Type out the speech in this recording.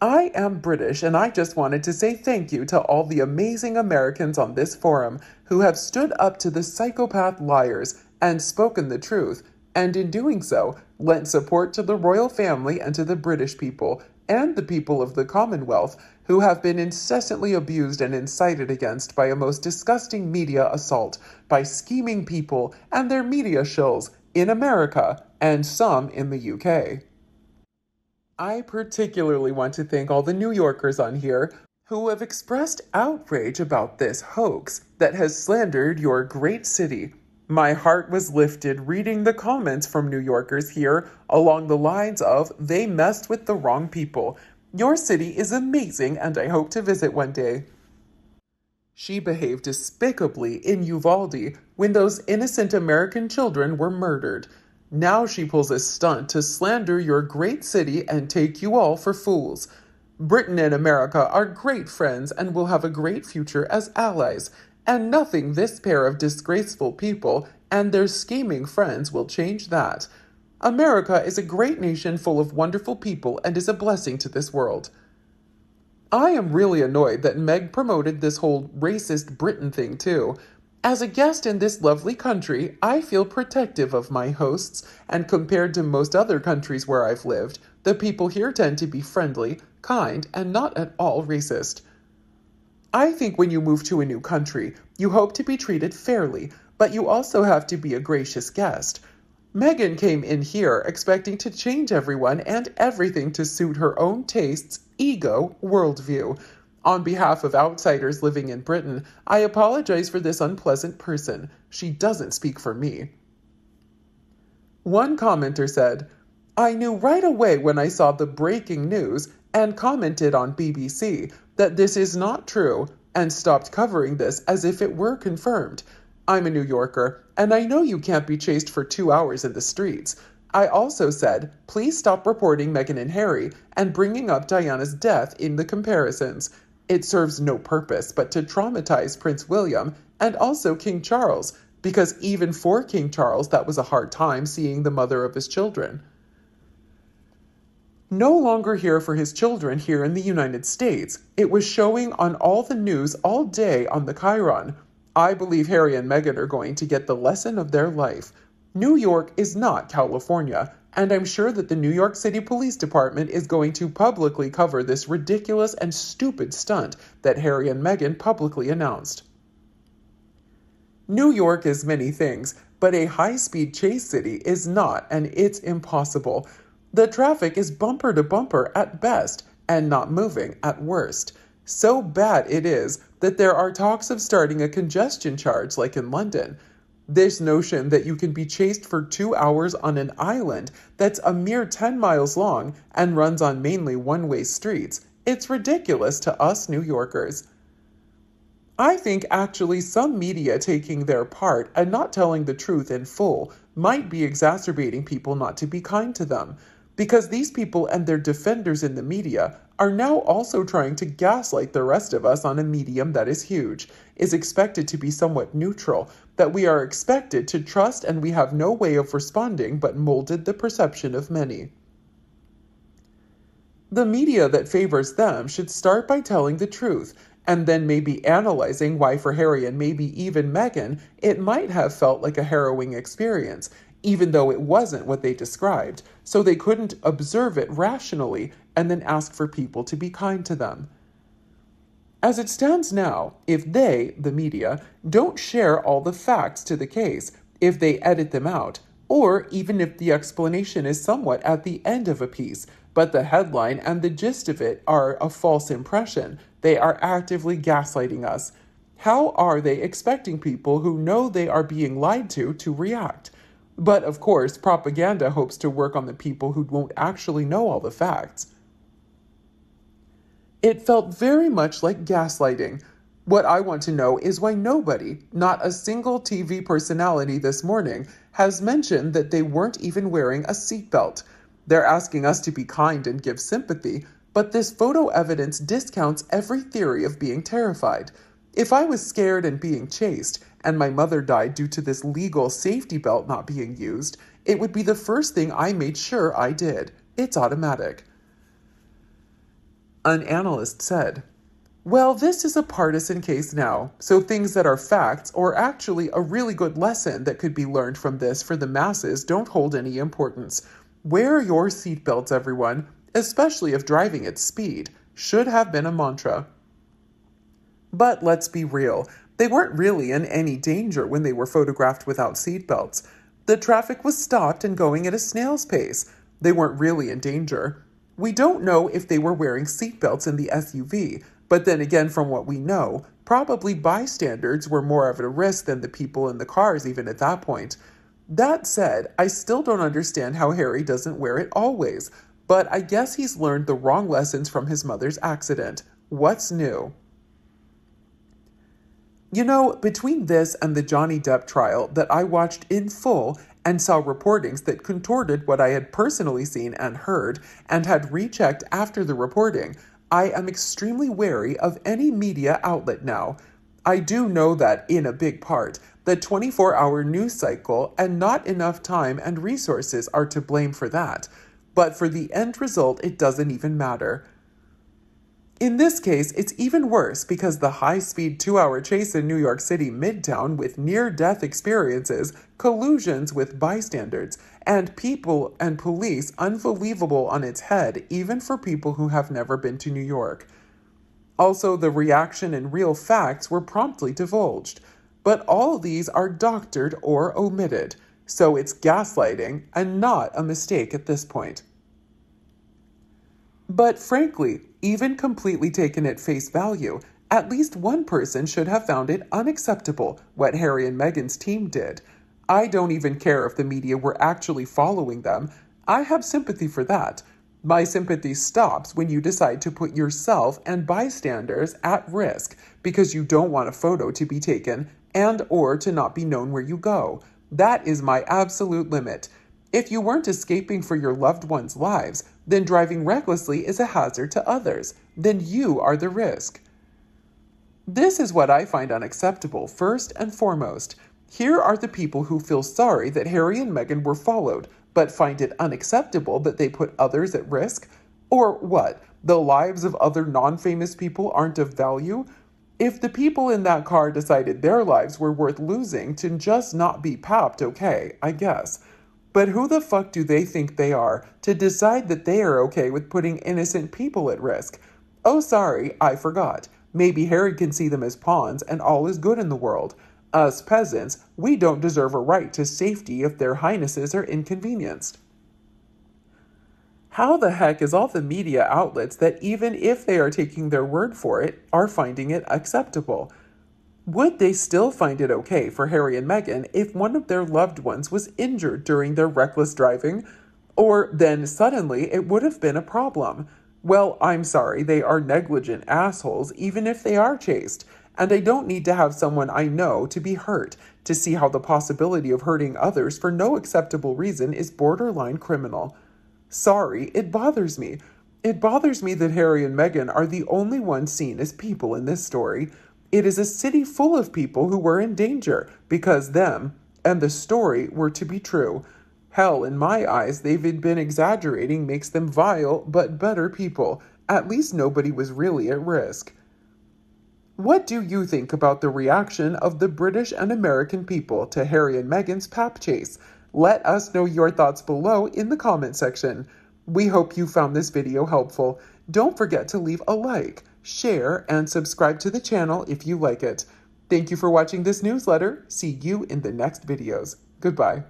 I am British, and I just wanted to say thank you to all the amazing Americans on this forum who have stood up to the psychopath liars and spoken the truth, and in doing so, lent support to the royal family and to the British people and the people of the Commonwealth who have been incessantly abused and incited against by a most disgusting media assault by scheming people and their media shills in America and some in the UK. I particularly want to thank all the New Yorkers on here who have expressed outrage about this hoax that has slandered your great city. My heart was lifted reading the comments from New Yorkers here along the lines of, they messed with the wrong people. Your city is amazing and I hope to visit one day. She behaved despicably in Uvalde when those innocent American children were murdered. Now she pulls a stunt to slander your great city and take you all for fools. Britain and America are great friends and will have a great future as allies, and nothing this pair of disgraceful people and their scheming friends will change that. America is a great nation full of wonderful people and is a blessing to this world. I am really annoyed that Meg promoted this whole racist Britain thing too. As a guest in this lovely country, I feel protective of my hosts, and compared to most other countries where I've lived, the people here tend to be friendly, kind, and not at all racist. I think when you move to a new country, you hope to be treated fairly, but you also have to be a gracious guest. Meghan came in here expecting to change everyone and everything to suit her own tastes, ego, worldview. On behalf of outsiders living in Britain, I apologize for this unpleasant person. She doesn't speak for me. One commenter said, I knew right away when I saw the breaking news and commented on BBC that this is not true and stopped covering this as if it were confirmed. I'm a New Yorker, and I know you can't be chased for 2 hours in the streets. I also said, please stop reporting Meghan and Harry and bringing up Diana's death in the comparisons. It serves no purpose but to traumatize Prince William and also King Charles, because even for King Charles that was a hard time seeing the mother of his children. No longer here for his children here in the United States. It was showing on all the news all day on the Chiron. I believe Harry and Meghan are going to get the lesson of their life. New York is not California, and I'm sure that the New York City Police Department is going to publicly cover this ridiculous and stupid stunt that Harry and Meghan publicly announced. New York is many things, but a high-speed chase city is not, and it's impossible. The traffic is bumper to bumper at best, and not moving at worst. So bad it is that there are talks of starting a congestion charge like in London. This notion that you can be chased for 2 hours on an island that's a mere 10 miles long and runs on mainly one-way streets, it's ridiculous to us New Yorkers. I think actually some media taking their part and not telling the truth in full might be exacerbating people not to be kind to them, because these people and their defenders in the media are now also trying to gaslight the rest of us on a medium that is huge, is expected to be somewhat neutral, that we are expected to trust and we have no way of responding but molded the perception of many. The media that favors them should start by telling the truth, and then maybe analyzing why for Harry and maybe even Meghan, it might have felt like a harrowing experience, even though it wasn't what they described, so they couldn't observe it rationally and then ask for people to be kind to them. As it stands now, if they, the media, don't share all the facts to the case, if they edit them out, or even if the explanation is somewhat at the end of a piece, but the headline and the gist of it are a false impression, they are actively gaslighting us. How are they expecting people who know they are being lied to react? But of course, propaganda hopes to work on the people who won't actually know all the facts. It felt very much like gaslighting. What I want to know is why nobody, not a single TV personality this morning, has mentioned that they weren't even wearing a seatbelt. They're asking us to be kind and give sympathy, but this photo evidence discounts every theory of being terrified. If I was scared and being chased, and my mother died due to this legal safety belt not being used, it would be the first thing I made sure I did. It's automatic. An analyst said, "Well, this is a partisan case now, so things that are facts or actually a really good lesson that could be learned from this for the masses don't hold any importance. Wear your seatbelts, everyone, especially if driving at speed, should have been a mantra." But let's be real, they weren't really in any danger when they were photographed without seatbelts. The traffic was stopped and going at a snail's pace. They weren't really in danger. We don't know if they were wearing seatbelts in the SUV, but then again, from what we know, probably bystanders were more at a risk than the people in the cars even at that point. That said, I still don't understand how Harry doesn't wear it always, but I guess he's learned the wrong lessons from his mother's accident. What's new? You know, between this and the Johnny Depp trial that I watched in full and saw reportings that contorted what I had personally seen and heard and had rechecked after the reporting, I am extremely wary of any media outlet now. I do know that, in a big part, the 24-hour news cycle and not enough time and resources are to blame for that. But for the end result, it doesn't even matter. In this case, it's even worse because the high-speed 2-hour chase in New York City Midtown with near-death experiences, collusions with bystanders, and people and police unbelievable on its head even for people who have never been to New York. Also, the reaction and real facts were promptly divulged. But all these are doctored or omitted, so it's gaslighting and not a mistake at this point. But frankly, even completely taken at face value, at least one person should have found it unacceptable what Harry and Meghan's team did. I don't even care if the media were actually following them. I have sympathy for that. My sympathy stops when you decide to put yourself and bystanders at risk because you don't want a photo to be taken and or to not be known where you go. That is my absolute limit. If you weren't escaping for your loved ones' lives, then driving recklessly is a hazard to others. Then you are the risk. This is what I find unacceptable, first and foremost. Here are the people who feel sorry that Harry and Meghan were followed, but find it unacceptable that they put others at risk? Or what? The lives of other non-famous people aren't of value? If the people in that car decided their lives were worth losing to just not be papped, okay, I guess. But who the fuck do they think they are to decide that they are okay with putting innocent people at risk? Oh, sorry, I forgot. Maybe Harry can see them as pawns and all is good in the world. Us peasants, we don't deserve a right to safety if their highnesses are inconvenienced. How the heck is all the media outlets that even if they are taking their word for it, are finding it acceptable? Would they still find it okay for Harry and Meghan if one of their loved ones was injured during their reckless driving? Or then suddenly it would have been a problem. Well, I'm sorry, they are negligent assholes even if they are chased. And I don't need to have someone I know to be hurt to see how the possibility of hurting others for no acceptable reason is borderline criminal. Sorry, it bothers me. It bothers me that Harry and Meghan are the only ones seen as people in this story. It is a city full of people who were in danger because them and the story were to be true. Hell, in my eyes, they've been exaggerating makes them vile but better people. At least nobody was really at risk. What do you think about the reaction of the British and American people to Harry and Meghan's pap chase? Let us know your thoughts below in the comment section. We hope you found this video helpful. Don't forget to leave a like, share, and subscribe to the channel if you like it. Thank you for watching this newsletter. See you in the next videos. Goodbye.